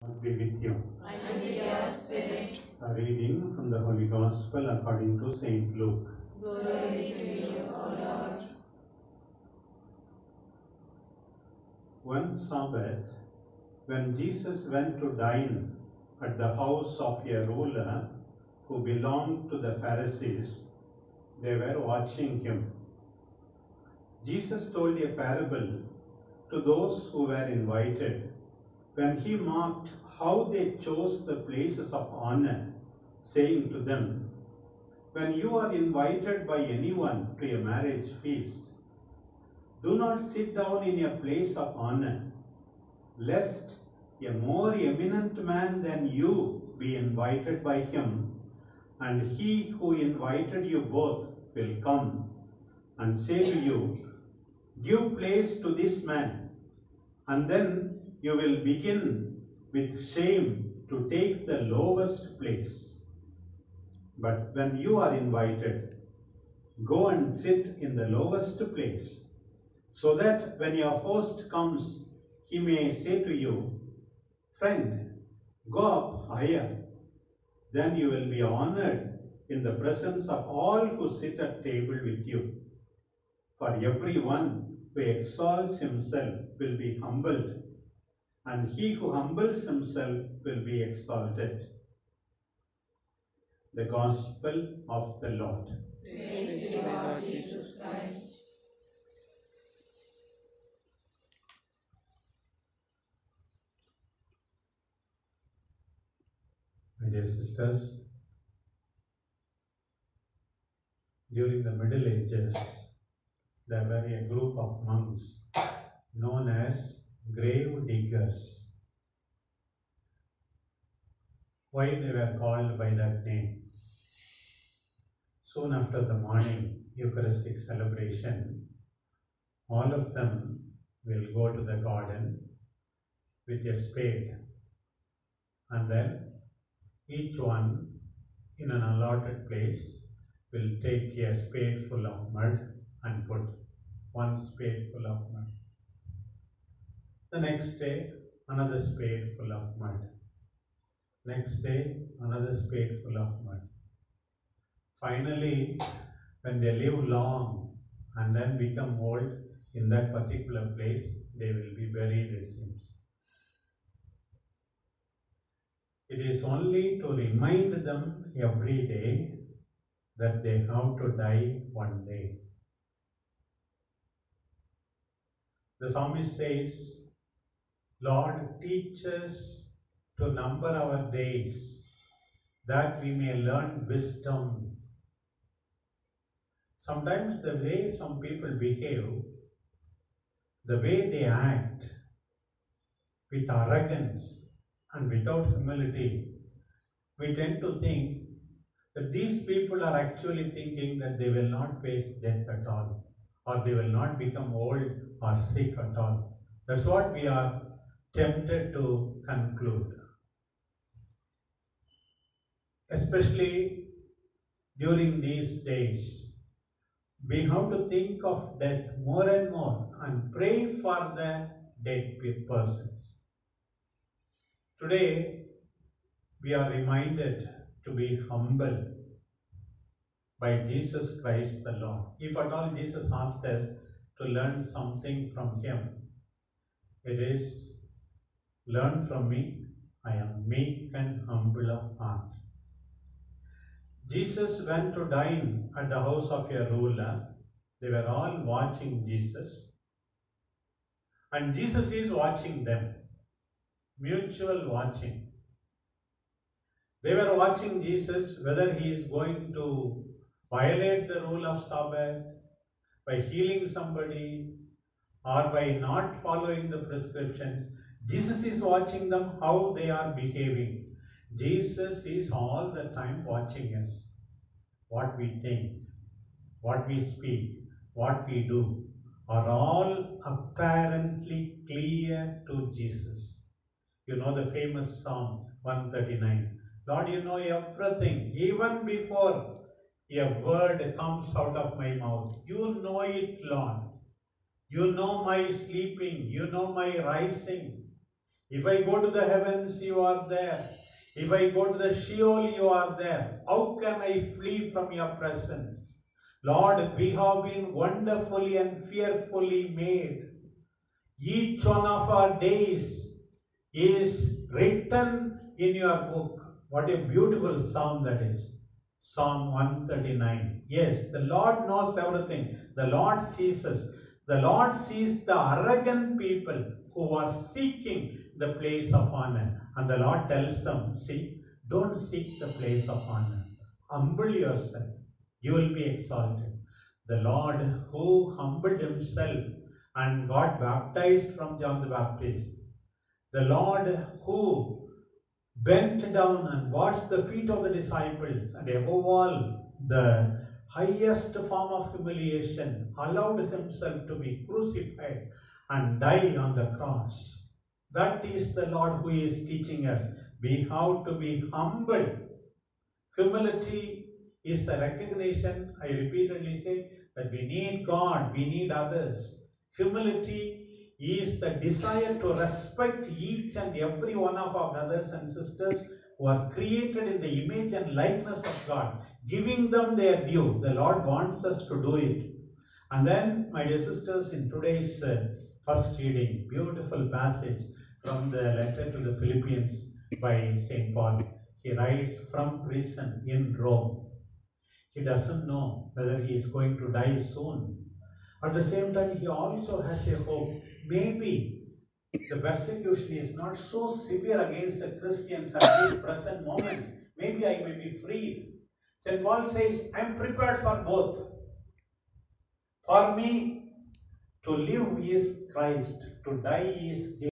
Be with you. And with your spirit. A reading from the Holy Gospel according to Saint Luke. Glory to you, O Lord. One Sabbath, when Jesus went to dine at the house of a ruler who belonged to the Pharisees, they were watching him. Jesus told a parable to those who were invited when he marked how they chose the places of honor, saying to them, "When you are invited by anyone to a marriage feast, do not sit down in a place of honor, lest a more eminent man than you be invited by him, and he who invited you both will come and say to you, 'Give place to this man,' and then you will begin with shame to take the lowest place. But when you are invited, go and sit in the lowest place, so that when your host comes, he may say to you, 'Friend, go up higher.' Then you will be honored in the presence of all who sit at table with you. For everyone who exalts himself will be humbled, and he who humbles himself will be exalted." The Gospel of the Lord. Praise to you, Lord Jesus Christ. My dear sisters, during the Middle Ages, there were a group of monks known as grave diggers. Why they were called by that name? Soon after the morning Eucharistic celebration, all of them will go to the garden with a spade, and then each one in an allotted place will take a spadeful of mud and put one spadeful of mud. The next day, another spadeful of mud. Next day, another spadeful of mud. Finally, when they live long and then become old in that particular place, they will be buried, it seems. It is only to remind them every day that they have to die one day. The psalmist says, "Lord, teach us to number our days, that we may learn wisdom." Sometimes the way some people behave, the way they act with arrogance and without humility, we tend to think that these people are actually thinking that they will not face death at all, or they will not become old or sick at all. That's what we are tempted to conclude. Especially during these days, we have to think of death more and more and pray for the dead persons. Today, we are reminded to be humble by Jesus Christ the Lord. If at all Jesus asked us to learn something from him, it is, "Learn from me, I am meek and humble of heart." Jesus went to dine at the house of a ruler. They were all watching Jesus, and Jesus is watching them. Mutual watching. They were watching Jesus whether he is going to violate the rule of Sabbath by healing somebody or by not following the prescriptions. Jesus is watching them, how they are behaving. Jesus is all the time watching us. What we think, what we speak, what we do are all apparently clear to Jesus. You know the famous Psalm 139. "Lord, you know everything, even before a word comes out of my mouth. You know it, Lord. You know my sleeping, you know my rising. If I go to the heavens, you are there. If I go to the Sheol, you are there. How can I flee from your presence? Lord, we have been wonderfully and fearfully made. Each one of our days is written in your book. What a beautiful psalm that is. Psalm 139. Yes, the Lord knows everything. The Lord sees us. The Lord sees the arrogant people who are seeking the place of honor. And the Lord tells them, see, don't seek the place of honor. Humble yourself. You will be exalted. The Lord who humbled himself and got baptized from John the Baptist. The Lord who bent down and washed the feet of the disciples, and above all, the highest form of humiliation, allowed himself to be crucified and die on the cross. That is the Lord who is teaching us. We have to be humble. Humility is the recognition, I repeatedly say, that we need God, we need others. Humility is the desire to respect each and every one of our brothers and sisters who are created in the image and likeness of God, giving them their due. The Lord wants us to do it. And then, my dear sisters, in today's first reading, beautiful passage from the letter to the Philippians by St. Paul. He writes from prison in Rome. He doesn't know whether he is going to die soon. At the same time, he also has a hope. Maybe the persecution is not so severe against the Christians at this present moment. Maybe I may be freed. St. Paul says, I am prepared for both. For me, to live is Christ, to die is gain.